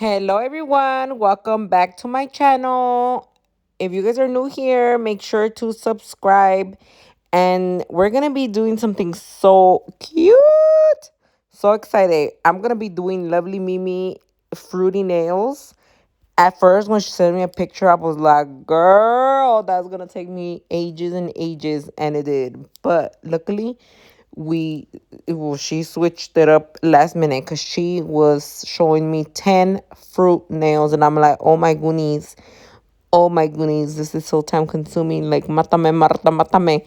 Hello, everyone. Welcome back to my channel. If you guys are new here, make sure to subscribe. And we're going to be doing something so cute. So excited. I'm going to be doing lovely Mimi fruity nails. At first, when she sent me a picture, I was like, girl, that's going to take me ages and ages. And it did. But luckily, she switched it up last minute because she was showing me 10 fruit nails. And I'm like, oh my goonies, this is so time consuming. Like, matame, marta, matame.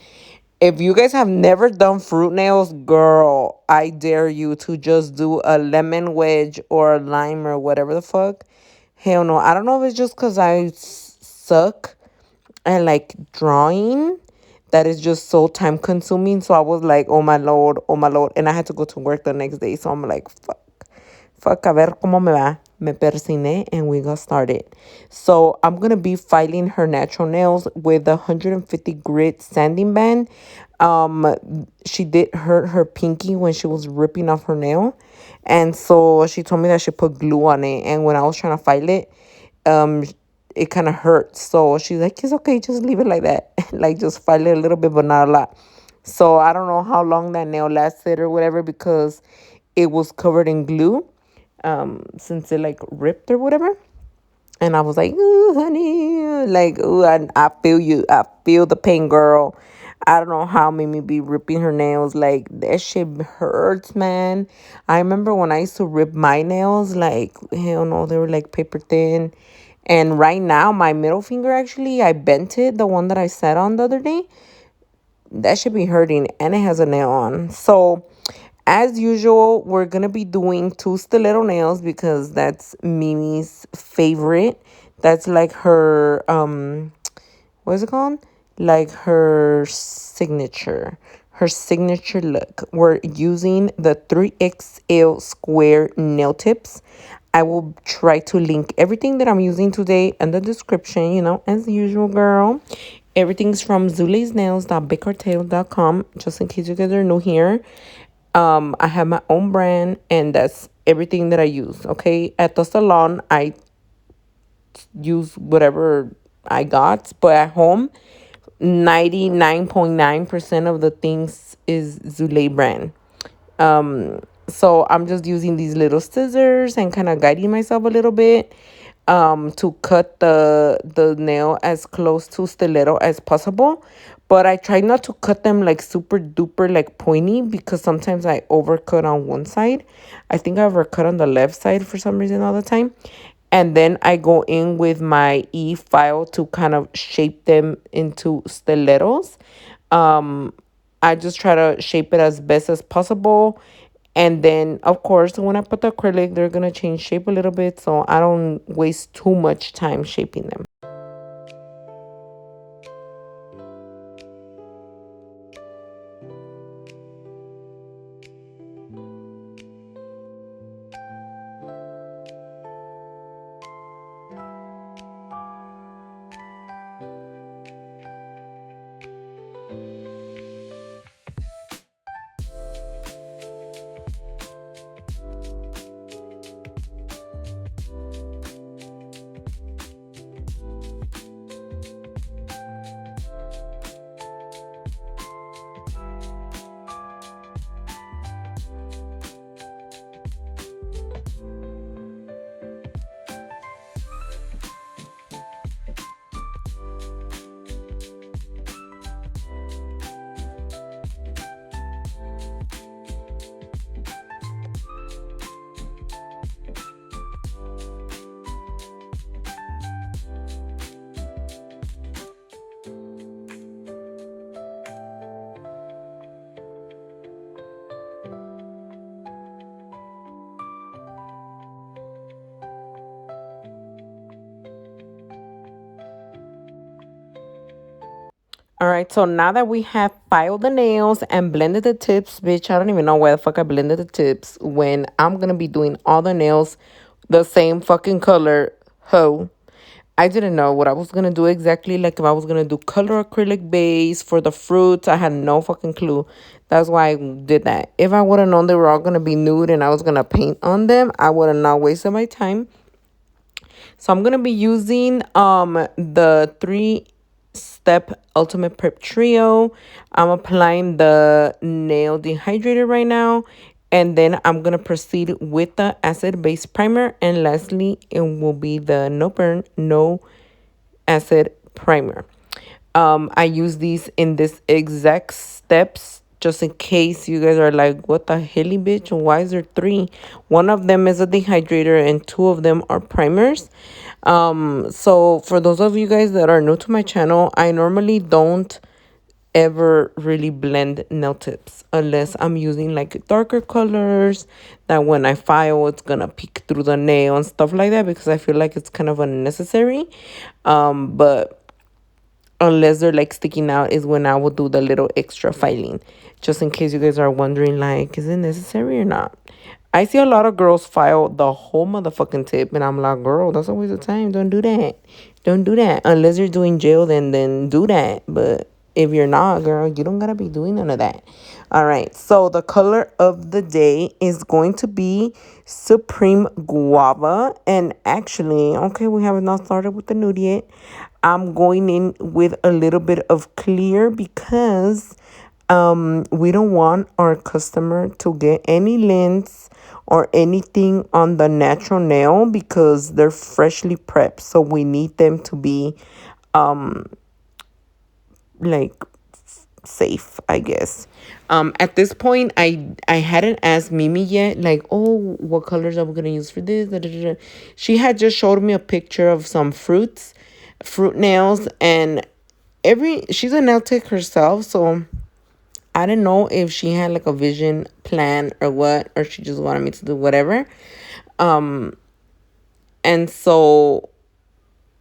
If you guys have never done fruit nails, girl, I dare you to just do a lemon wedge or a lime or whatever the fuck. Hell no. I don't know if it's just because suck and like drawing that is just so time consuming. So I was like, oh my lord, oh my lord. And I had to go to work the next day. So I'm like, fuck, a ver cómo me va. Me persiné and we got started. So I'm going to be filing her natural nails with a 150 grit sanding band. She did hurt her pinky when she was ripping off her nail. And so she told me that she put glue on it. And when I was trying to file it, um, it kind of hurts. So she's like, it's okay, just leave it like that. Like, just file it a little bit, but not a lot. So I don't know how long that nail lasted or whatever because it was covered in glue since it like ripped or whatever. And I was like, ooh, honey, like, ooh, I feel you. I feel the pain, girl. I don't know how Mimi be ripping her nails. Like, that shit hurts, man. I remember when I used to rip my nails, like, hell no, they were like paper thin. And right now, my middle finger, actually, I bent it, the one that I sat on the other day. That should be hurting, and it has a nail on. So, as usual, we're going to be doing two stiletto nails because that's Mimi's favorite. That's like her, what is it called? Like her signature look. We're using the 3XL square nail tips. I will try to link everything that I'm using today in the description, as usual, girl. Everything's from zuleysnails.bigcartel.com, just in case you guys are new here. I have my own brand, and that's everything that I use, okay? At the salon, I use whatever I got, but at home, 99.9% of the things is Zulay brand. So I'm just using these little scissors and kind of guiding myself a little bit to cut the nail as close to stiletto as possible. But I try not to cut them like super duper like pointy because sometimes I overcut on one side. I think I overcut on the left side for some reason all the time. And then I go in with my file to kind of shape them into stilettos. Um, I just try to shape it as best as possible. And then, of course, when I put the acrylic, they're going to change shape a little bit. So I don't waste too much time shaping them. All right, so now that we have filed the nails and blended the tips, bitch, I don't even know why the fuck I blended the tips when I'm gonna be doing all the nails the same fucking color. Ho. I didn't know what I was gonna do exactly. Like, if I was gonna do color acrylic base for the fruits, I had no fucking clue. That's why I did that. If I would have known they were all gonna be nude and I was gonna paint on them, I would have not wasted my time. So I'm gonna be using the 3-step ultimate prep trio. I'm applying the nail dehydrator right now, and then I'm gonna proceed with the acid base primer, and lastly it will be the no burn no acid primer. I use these in this exact steps just in case you guys are like, what the helly bitch? Why is there three? One of them is a dehydrator and two of them are primers. So for those of you guys that are new to my channel, I normally don't ever really blend nail tips unless I'm using like darker colors that when I file it's gonna peek through the nail and stuff like that, because I feel like it's kind of unnecessary. But unless they're like sticking out is when I will do the little extra filing. Just in case you guys are wondering, like, is it necessary or not? I see a lot of girls file the whole motherfucking tip, and I'm like, girl, that's a waste of time. Don't do that. Don't do that. Unless you're doing gel, then do that. But if you're not, girl, you don't gotta be doing none of that. All right. So the color of the day is going to be Supreme Guava. And actually, okay, we have not started with the nude yet. I'm going in with a little bit of clear because we don't want our customer to get any lint or anything on the natural nail because they're freshly prepped. So we need them to be like safe, I guess. At this point, I hadn't asked Mimi yet, like, oh, what colors are we gonna use for this? Da, da, da, da. She had just showed me a picture of some fruit nails, and she's a nail tech herself, so I didn't know if she had like a vision plan or what, or she just wanted me to do whatever. And so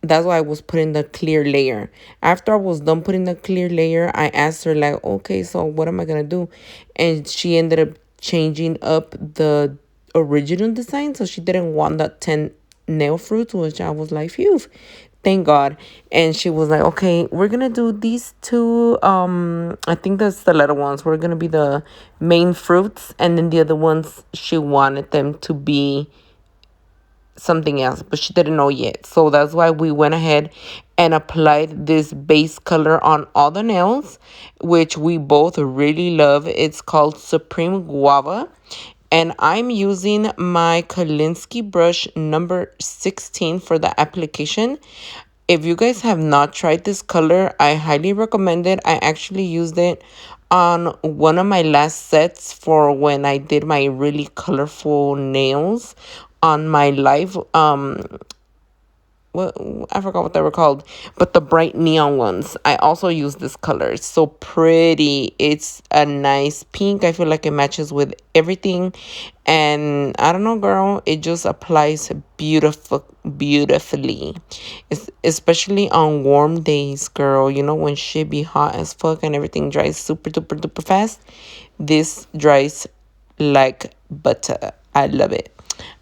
that's why I was putting the clear layer. After I was done putting the clear layer, I asked her like, okay, so what am I gonna do? And she ended up changing up the original design, so she didn't want that 10 nail fruits, which I was like, phew, thank God. And she was like, okay, we're gonna do these two, I think that's the little ones, we're gonna be the main fruits, and then the other ones she wanted them to be something else, but she didn't know yet. So that's why we went ahead and applied this base color on all the nails, which we both really love. It's called Supreme Guava, and I'm using my Kolinsky brush number 16 for the application. If you guys have not tried this color, I highly recommend it. I actually used it on one of my last sets for when I did my really colorful nails on my live what, I forgot what they were called, but the bright neon ones. I also use this color. It's so pretty. It's a nice pink. I feel like it matches with everything. And I don't know, girl, it just applies beautifully. Especially on warm days, girl. You know, when shit be hot as fuck and everything dries super duper duper fast. This dries like butter. I love it.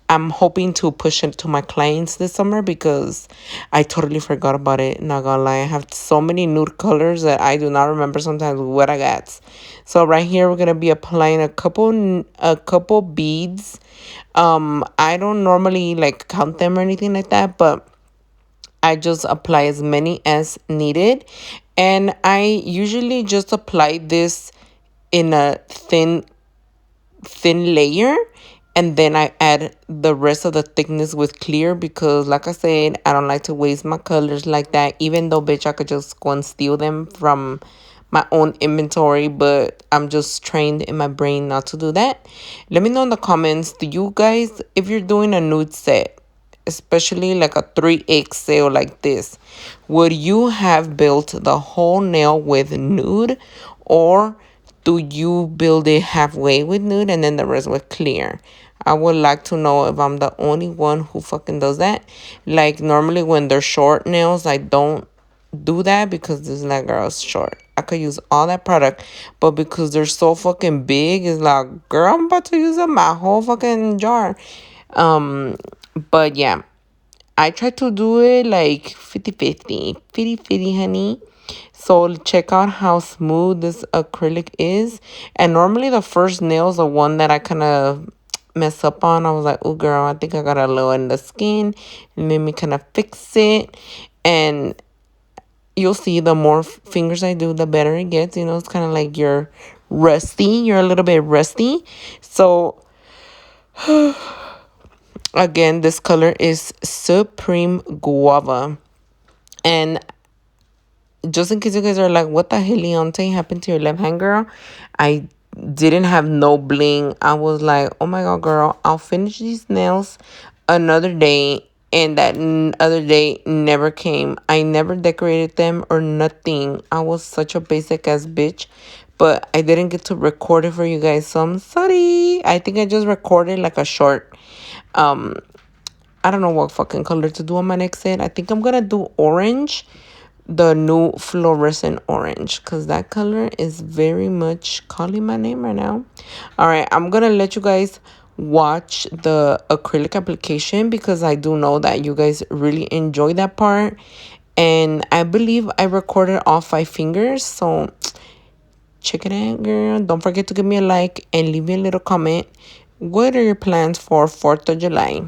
I'm hoping to push it to my clients this summer because I totally forgot about it. Not gonna lie, I have so many nude colors that I do not remember sometimes what I got. So right here, we're gonna be applying a couple beads. I don't normally like count them or anything like that, but I just apply as many as needed, and I usually just apply this in a thin layer, and then I add the rest of the thickness with clear because, like I said, I don't like to waste my colors like that, even though, bitch, I could just go and steal them from my own inventory, but I'm just trained in my brain not to do that. Let me know in the comments, do you guys, if you're doing a nude set, especially like a 3XL like this, would you have built the whole nail with nude, or do you build it halfway with nude and then the rest with clear? I would like to know if I'm the only one who fucking does that. Like, normally when they're short nails, I don't do that because this is like, girl, it's short. I could use all that product, but because they're so fucking big, it's like, girl, I'm about to use up my whole fucking jar. But yeah, I try to do it like 50-50. 50-50, honey. So check out how smooth this acrylic is. And normally the first nail is the one that I kind of mess up on. I was like, oh girl, I think I got a little in the skin. It made me kind of fix it. And you'll see the more fingers I do, the better it gets. You know, it's kind of like you're rusty. You're a little bit rusty. So again, this color is Supreme Guava. And just in case you guys are like, what the hell, Leontay, happened to your left hand, girl? I didn't have no bling. I was like, oh my God, girl, I'll finish these nails another day. And that other day never came. I never decorated them or nothing. I was such a basic ass bitch. But I didn't get to record it for you guys. So I'm sorry. I think I just recorded like a short. I don't know what fucking color to do on my next set. I think I'm going to do orange, the new fluorescent orange, because that color is very much calling my name right now. All right, I'm gonna let you guys watch the acrylic application because I do know that you guys really enjoy that part, and I believe I recorded all 5 fingers. So check it out, girl. Don't forget to give me a like and leave me a little comment. What are your plans for 4th of July?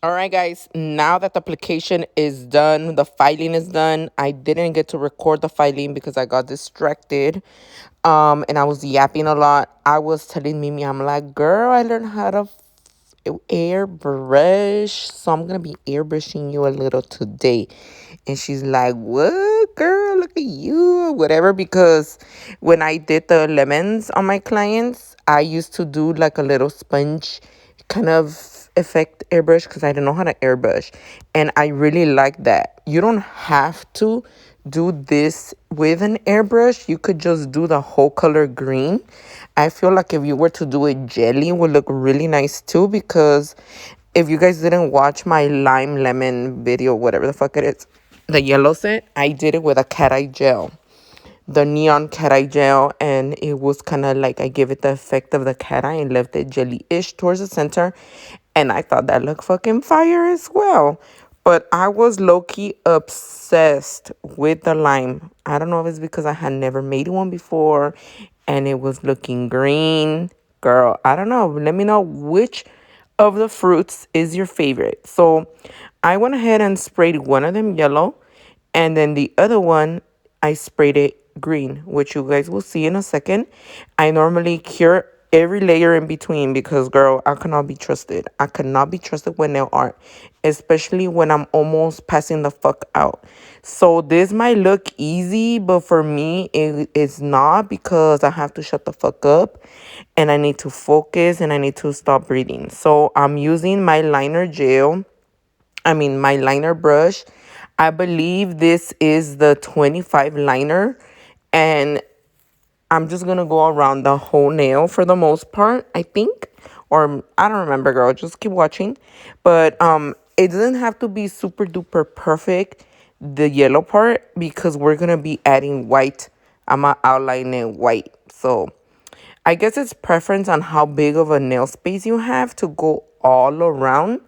All right, guys, now that the application is done, the filing is done. I didn't get to record the filing because I got distracted. And I was yapping a lot. I was telling Mimi, I'm like, girl, I learned how to airbrush. So I'm gonna be airbrushing you a little today. And she's like, what, girl? Look at you, or whatever. Because when I did the lemons on my clients, I used to do like a little sponge kind of effect airbrush because I didn't know how to airbrush. And I really like that. You don't have to do this with an airbrush. You could just do the whole color green. I feel like if you were to do it jelly, it would look really nice too, because if you guys didn't watch my lime lemon video, whatever the fuck it is, the yellow set, I did it with a cat eye gel, the neon cat eye gel, and it was kind of like I gave it the effect of the cat eye and left it jelly-ish towards the center, and I thought that looked fucking fire as well. But I was low-key obsessed with the lime. I don't know if it's because I had never made one before and it was looking green. Girl, I don't know. Let me know which of the fruits is your favorite. So I went ahead and sprayed one of them yellow, and then the other one I sprayed it green, which you guys will see in a second. I normally cure every layer in between because, girl, I cannot be trusted. I cannot be trusted with nail art, especially when I'm almost passing the fuck out. So this might look easy, but for me, it's not, because I have to shut the fuck up and I need to focus and I need to stop breathing. So I'm using my liner gel. My liner brush. I believe this is the 25 liner, and I'm just gonna go around the whole nail for the most part, I think. Or I don't remember, girl. Just keep watching. But it doesn't have to be super duper perfect, the yellow part, because we're gonna be adding white. I'm gonna outline it white. So I guess it's preference on how big of a nail space you have to go all around.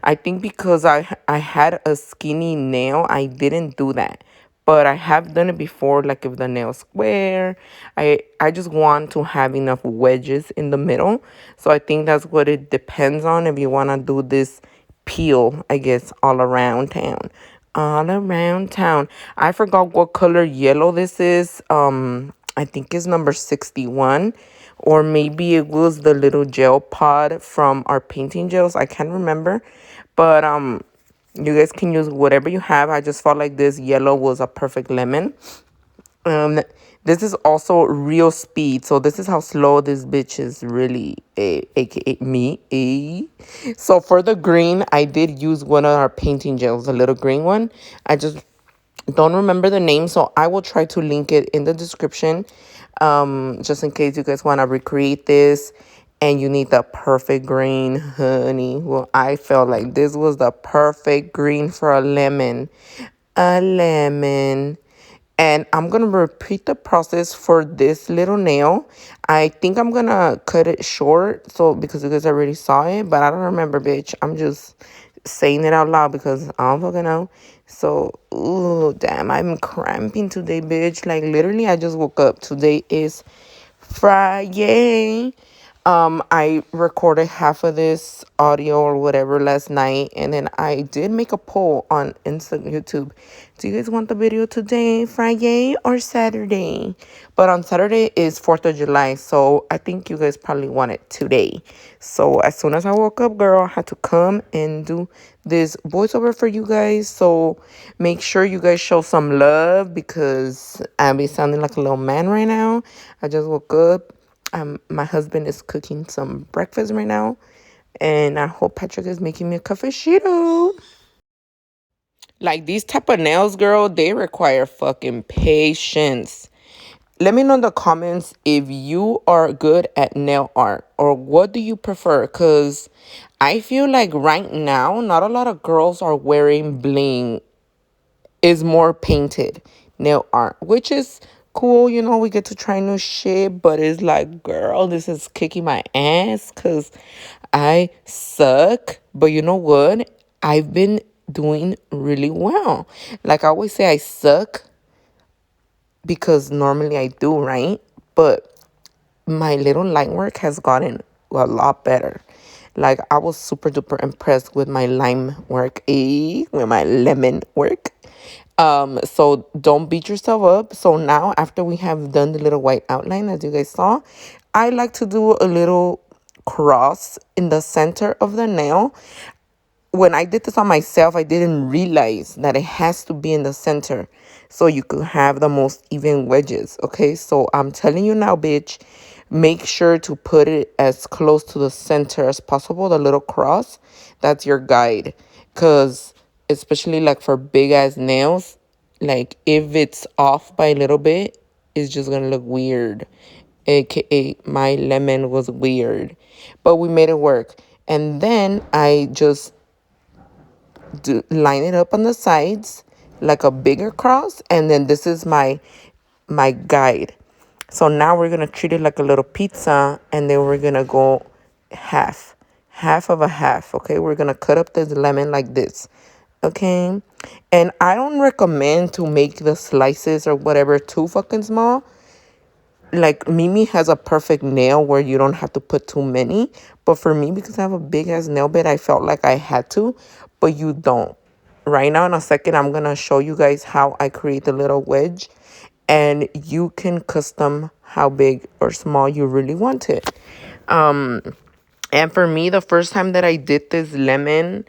I think because I had a skinny nail, I didn't do that. But I have done it before, like if the nail's square. I just want to have enough wedges in the middle. So I think that's what it depends on, if you want to do this peel, I guess, all around town. All around town. I forgot what color yellow this is. I think it's number 61, or maybe it was the little gel pod from our painting gels. I can't remember, but you guys can use whatever you have. I just felt like this yellow was a perfect lemon. um this is also real speed, so this is how slow this bitch is really, aka me. So for the green, I did use one of our painting gels, the little green one. I just don't remember the name, so I will try to link it in the description, just in case you guys want to recreate this and you need the perfect green, honey. Well, I felt like this was the perfect green for a lemon. A lemon. And I'm going to repeat the process for this little nail. I think I'm going to cut it short, so because you guys already saw it, but I don't remember, bitch. I'm just saying it out loud because I don't fucking know. So, ooh, damn, I'm cramping today, bitch. Like, literally, I just woke up. Today is Friday. I recorded half of this audio or whatever last night, and then I did make a poll on YouTube. Do you guys want the video today, Friday or Saturday? But on Saturday is 4th of July, so I think you guys probably want it today. So as soon as I woke up, girl, I had to come and do this voiceover for you guys. So make sure you guys show some love, because I be sounding like a little man right now. I just woke up. My husband is cooking some breakfast right now, and I hope Patrick is making me a cafecito. Like, these type of nails, girl, they require fucking patience. Let me know in the comments if you are good at nail art, or what do you prefer, because I feel like right now not a lot of girls are wearing bling. Is more painted nail art, which is cool. We get to try new shit, but it's like, girl, this is kicking my ass because I suck. But you know what? I've been doing really well. Like I always say, I suck because normally I do, right? But my little line work has gotten a lot better. Like, I was super duper impressed with my lime work, with my lemon work. So don't beat yourself up. So now, after we have done the little white outline, as you guys saw, I like to do a little cross in the center of the nail. When I did this on myself, I didn't realize that it has to be in the center so you could have the most even wedges. Okay, so I'm telling you now, bitch, make sure to put it as close to the center as possible, the little cross. That's your guide. Because especially like for big ass nails, like if it's off by a little bit, it's just gonna look weird. AKA my lemon was weird, but we made it work. And then I just line it up on the sides like a bigger cross, and then this is my guide. So now we're gonna treat it like a little pizza, and then we're gonna go half of a half. Okay, we're gonna cut up this lemon like this. Okay, and I don't recommend to make the slices or whatever too fucking small. Like, Mimi has a perfect nail where you don't have to put too many, but for me, because I have a big ass nail bed, I felt like I had to, but you don't. Right now, in a second, I'm gonna show you guys how I create the little wedge, and you can custom how big or small you really want it. And for me, the first time that I did this lemon,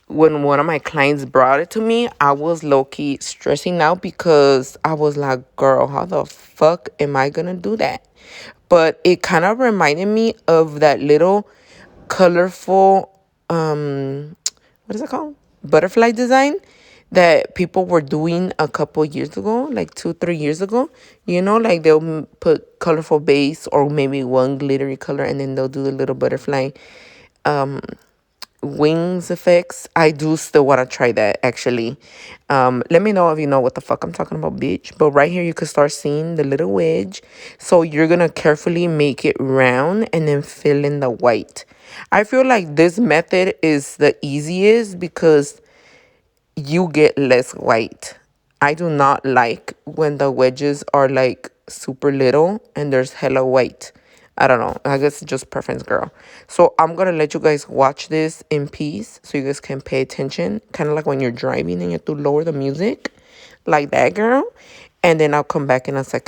when one of my clients brought it to me, I was low-key stressing out because I was like, girl, how the fuck am I gonna do that? But it kind of reminded me of that little colorful, what is it called? Butterfly design that people were doing a couple years ago, like 2, 3 years ago. You know, like they'll put colorful base or maybe one glittery color, and then they'll do the little butterfly wings effects. I do still want to try that, actually. Let me know if you know what the fuck I'm talking about, bitch. But right here you can start seeing the little wedge. So you're gonna carefully make it round and then fill in the white. I feel like this method is the easiest because you get less white. I do not like when the wedges are like super little and there's hella white. I don't know. I guess it's just preference, girl. So I'm going to let you guys watch this in peace so you guys can pay attention. Kind of like when you're driving and you have to lower the music. Like that, girl. And then I'll come back in a second.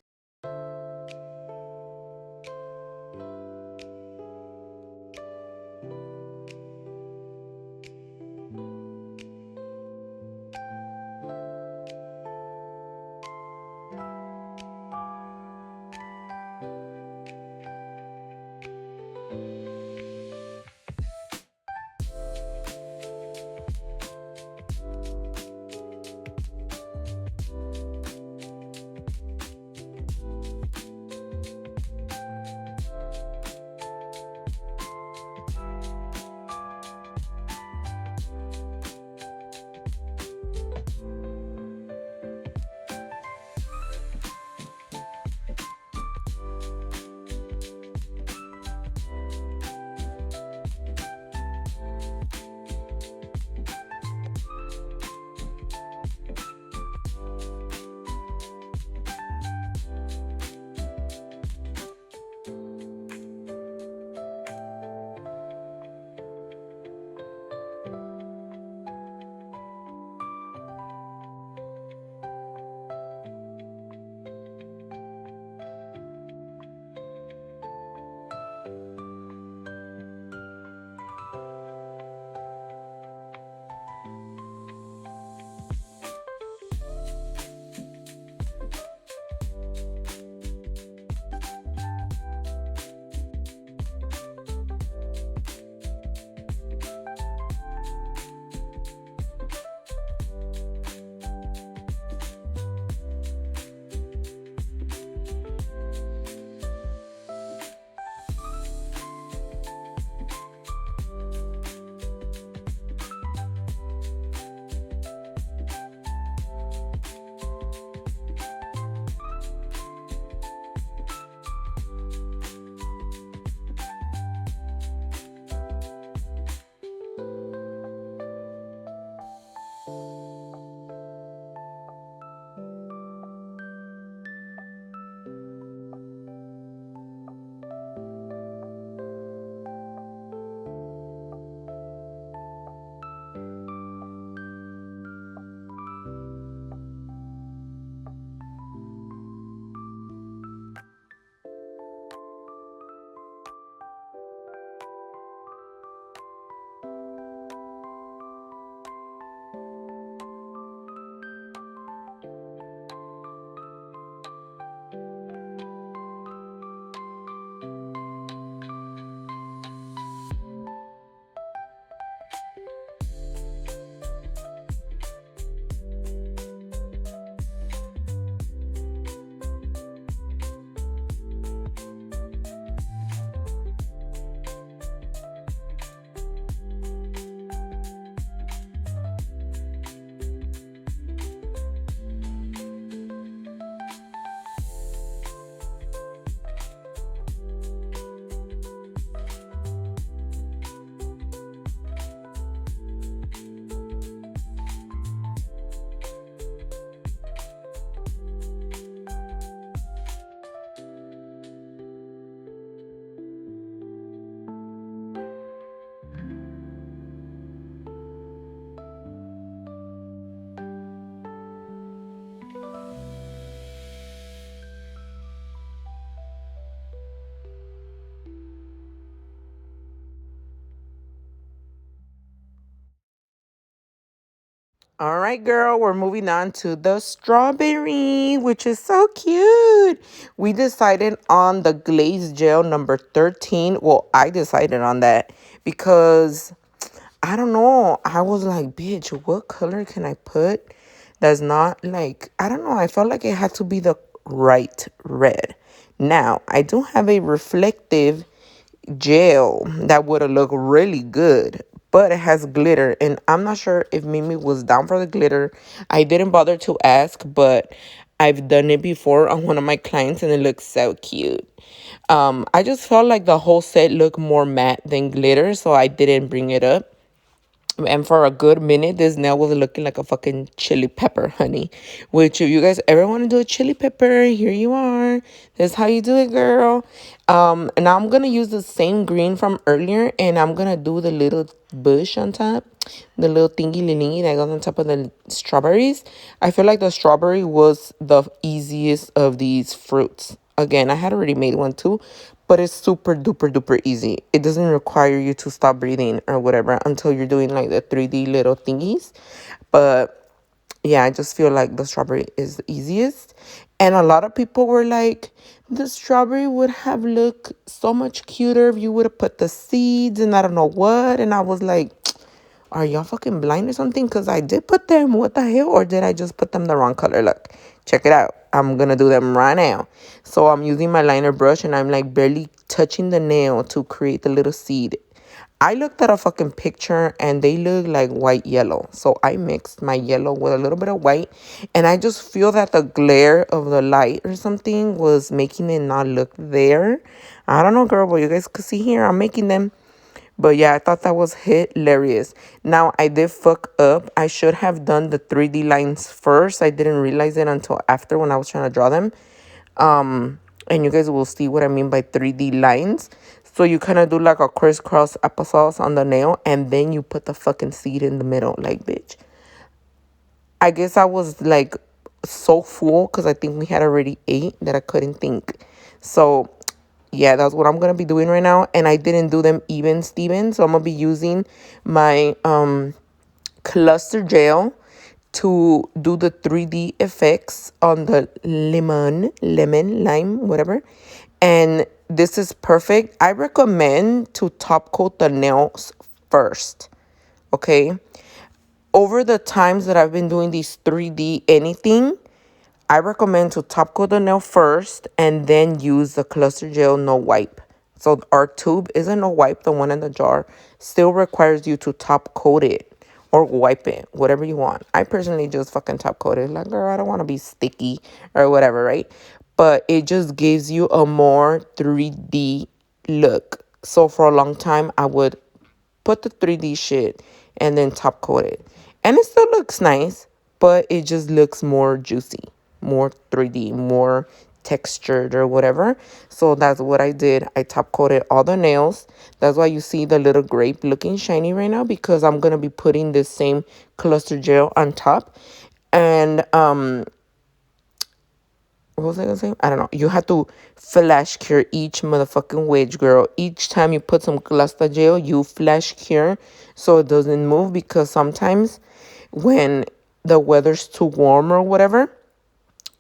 All right, girl, we're moving on to the strawberry, which is so cute. We decided on the glaze gel number 13. Well, I decided on that because I don't know. I was like, bitch, what color can I put that's not like, I don't know. I felt like it had to be the right red. Now, I do have a reflective gel that would have looked really good, but it has glitter, and I'm not sure if Mimi was down for the glitter. I didn't bother to ask, but I've done it before on one of my clients, and it looks so cute. I just felt like the whole set looked more matte than glitter, so I didn't bring it up. And for a good minute, this nail was looking like a fucking chili pepper, honey. Which, if you guys ever want to do a chili pepper, here you are. That's how you do it, girl. And now I'm going to use the same green from earlier. And I'm going to do the little bush on top. The little thingy-lingy that goes on top of the strawberries. I feel like the strawberry was the easiest of these fruits. Again, I had already made one too, but it's super duper duper easy. It doesn't require you to stop breathing or whatever until you're doing like the 3D little thingies. But yeah, I just feel like the strawberry is the easiest. And a lot of people were like, the strawberry would have looked so much cuter if you would have put the seeds and I don't know what. And I was like, are y'all fucking blind or something? Because I did put them. What the hell? Or did I just put them the wrong color? Look, check it out. I'm going to do them right now. So I'm using my liner brush and I'm like barely touching the nail to create the little seed. I looked at a fucking picture and they look like white yellow. So I mixed my yellow with a little bit of white. And I just feel that the glare of the light or something was making it not look there. I don't know, girl, but you guys could see here. I'm making them. But yeah, I thought that was hilarious. Now, I did fuck up. I should have done the 3D lines first. I didn't realize it until after when I was trying to draw them. And you guys will see what I mean by 3D lines. So you kind of do like a crisscross applesauce on the nail. And then you put the fucking seed in the middle. Like, bitch. I guess I was like so full because I think we had already ate that I couldn't think. So yeah, that's what I'm gonna be doing right now. And I didn't do them even Steven. So I'm gonna be using my cluster gel to do the 3D effects on the lemon, lime, whatever. And this is perfect. I recommend to top coat the nails first. Okay. Over the times that I've been doing these 3D anything, I recommend to top coat the nail first and then use the cluster gel no wipe. So our tube isn't no wipe, the one in the jar still requires you to top coat it or wipe it, whatever you want. I personally just fucking top coat it. Like, girl, I don't want to be sticky or whatever, right? But it just gives you a more 3D look. So for a long time, I would put the 3D shit and then top coat it. And it still looks nice, but it just looks more juicy, more 3D, more textured or whatever. So that's what I did. I top coated all the nails. That's why you see the little grape looking shiny right now, because I'm going to be putting this same cluster gel on top. And what was I gonna say? I don't know. You have to flash cure each motherfucking wedge, girl. Each time you put some cluster gel, you flash cure so it doesn't move, because sometimes when the weather's too warm or whatever,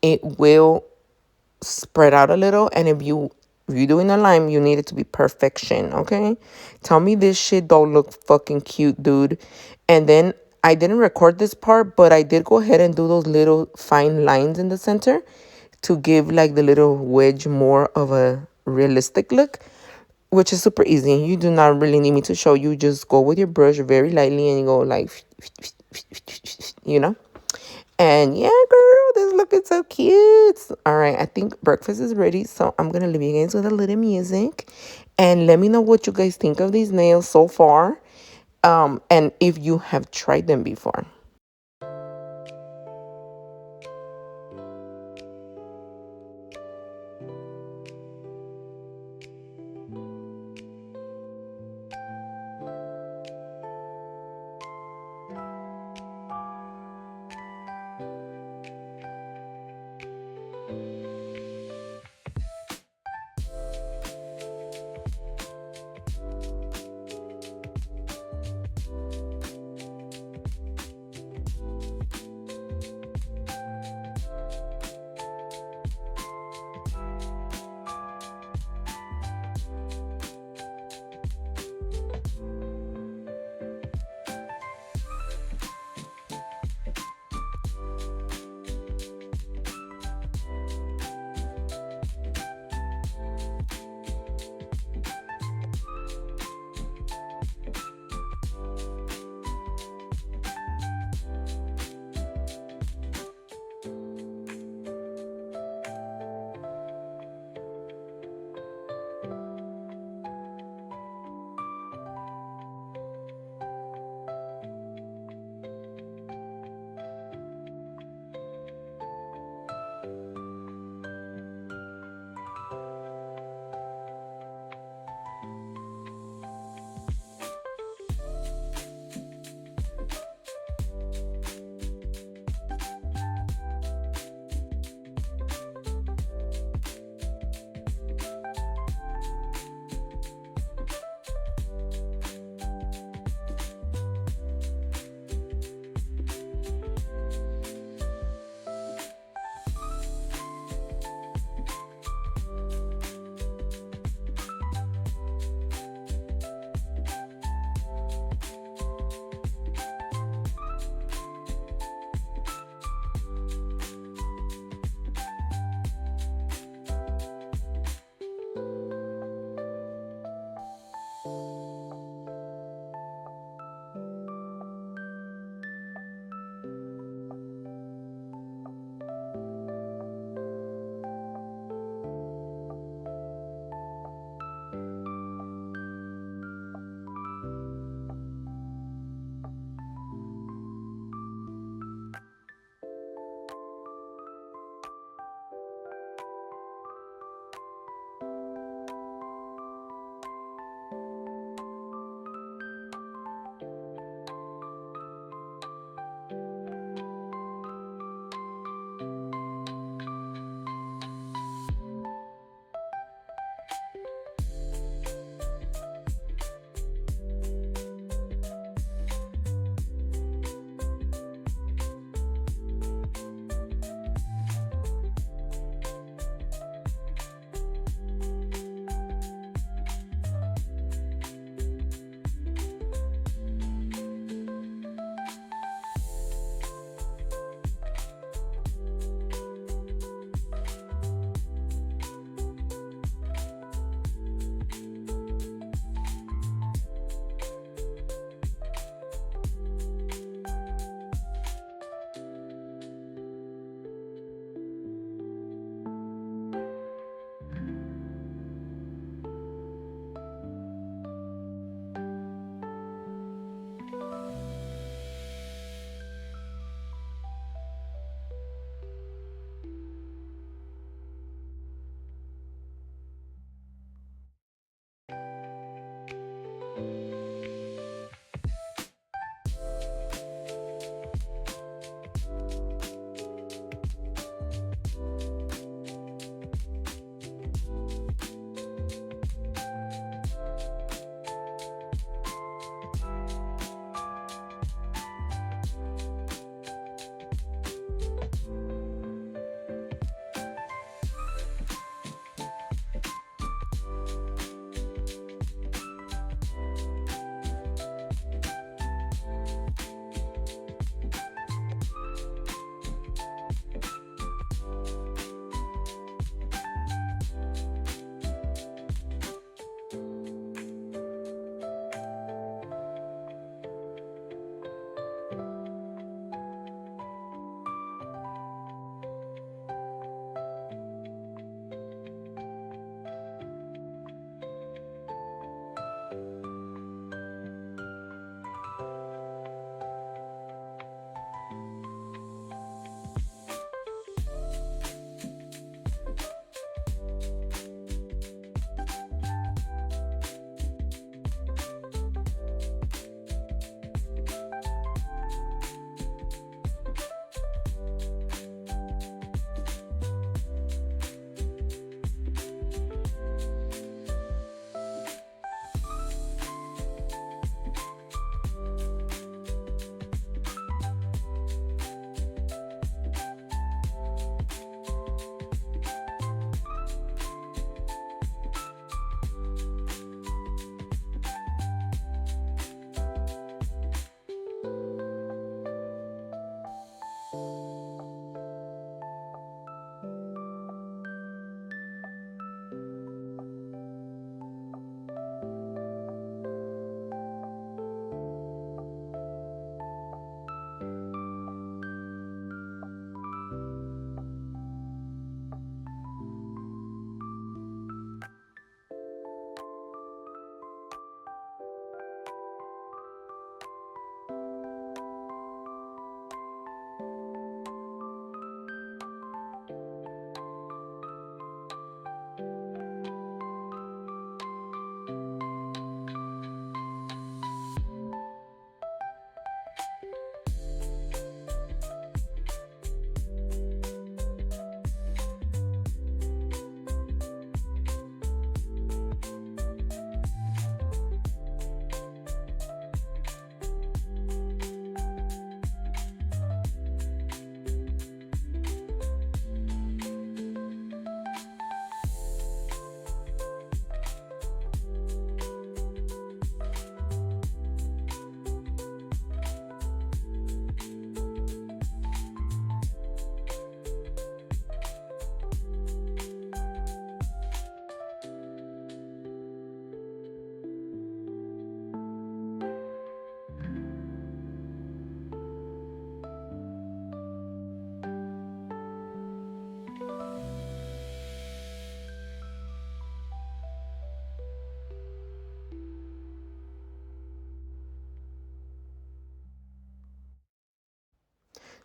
it will spread out a little. And if you're doing a lime, you need it to be perfection, okay? Tell me this shit don't look fucking cute, dude. And then I didn't record this part, but I did go ahead and do those little fine lines in the center to give like the little wedge more of a realistic look, which is super easy. You do not really need me to show you. Just go with your brush very lightly and you go like, you know. And yeah, girl, this looking so cute. All right, I think breakfast is ready, so I'm gonna leave you guys with a little music, and let me know what you guys think of these nails so far, and if you have tried them before.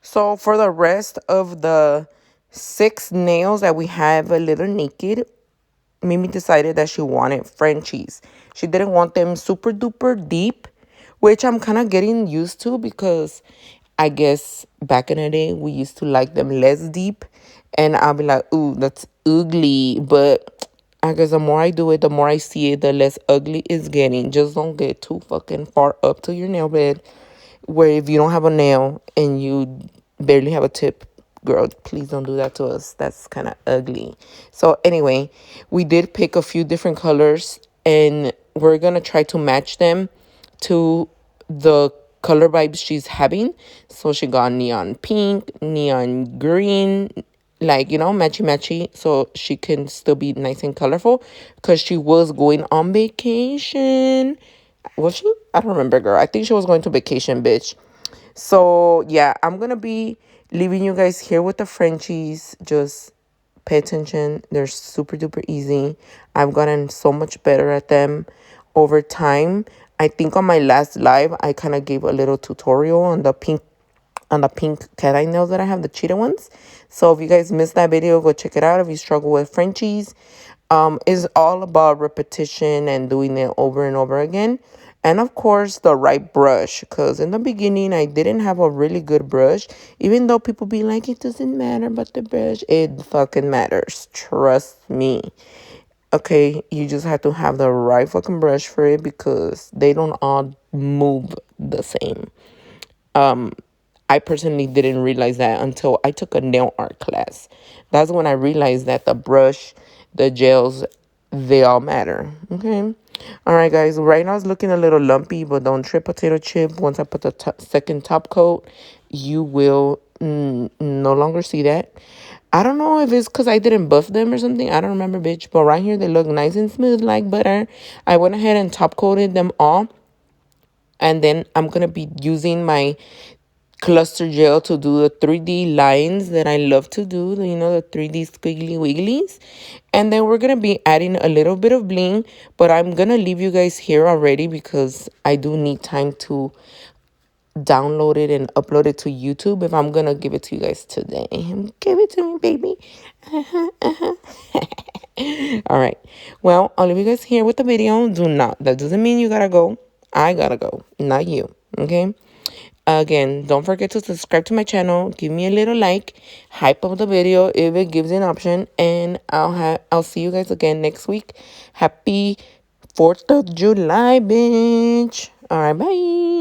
So for the rest of the 6 nails that we have a little naked, Mimi decided that she wanted Frenchies. She didn't want them super duper deep, which I'm kind of getting used to because I guess back in the day we used to like them less deep. And I'll be like, ooh, that's ugly. But I guess the more I do it, the more I see it, the less ugly it's getting. Just don't get too fucking far up to your nail bed where if you don't have a nail and you barely have a tip, girl, please don't do that to us. That's kind of ugly. So anyway, we did pick a few different colors and we're gonna try to match them to the color vibes she's having. So she got neon pink, neon green, like, matchy matchy, so she can still be nice and colorful because she was going on vacation. Was she? I don't remember, girl. I think she was going to vacation, bitch. So yeah, I'm gonna be leaving you guys here with the Frenchies. Just pay attention. They're super duper easy. I've gotten so much better at them over time. I think on my last live, I kind of gave a little tutorial on the pink cat eye nails that I have, the cheetah ones. So if you guys missed that video, go check it out if you struggle with Frenchies. Is all about repetition and doing it over and over again. And of course, the right brush. Because in the beginning, I didn't have a really good brush. Even though people be like, it doesn't matter about the brush. It fucking matters. Trust me. Okay, you just have to have the right fucking brush for it because they don't all move the same. I personally didn't realize that until I took a nail art class. That's when I realized that the brush, the gels, they all matter. Okay. All right, guys. Right now it's looking a little lumpy, but don't trip, potato chip. Once I put the second top coat, you will no longer see that. I don't know if it's because I didn't buff them or something. I don't remember, bitch. But right here, they look nice and smooth like butter. I went ahead and top coated them all. And then I'm going to be using my cluster gel to do the 3D lines that I love to do, the 3D squiggly wigglies. And then we're going to be adding a little bit of bling, but I'm going to leave you guys here already because I do need time to download it and upload it to YouTube if I'm going to give it to you guys today. Give it to me, baby. All right. Well, I'll leave you guys here with the video. That doesn't mean you got to go. I got to go, not you. Okay. Again, don't forget to subscribe to my channel. Give me a little like, hype up the video if it gives an option, and I'll see you guys again next week. Happy 4th of July, bitch. All right, bye.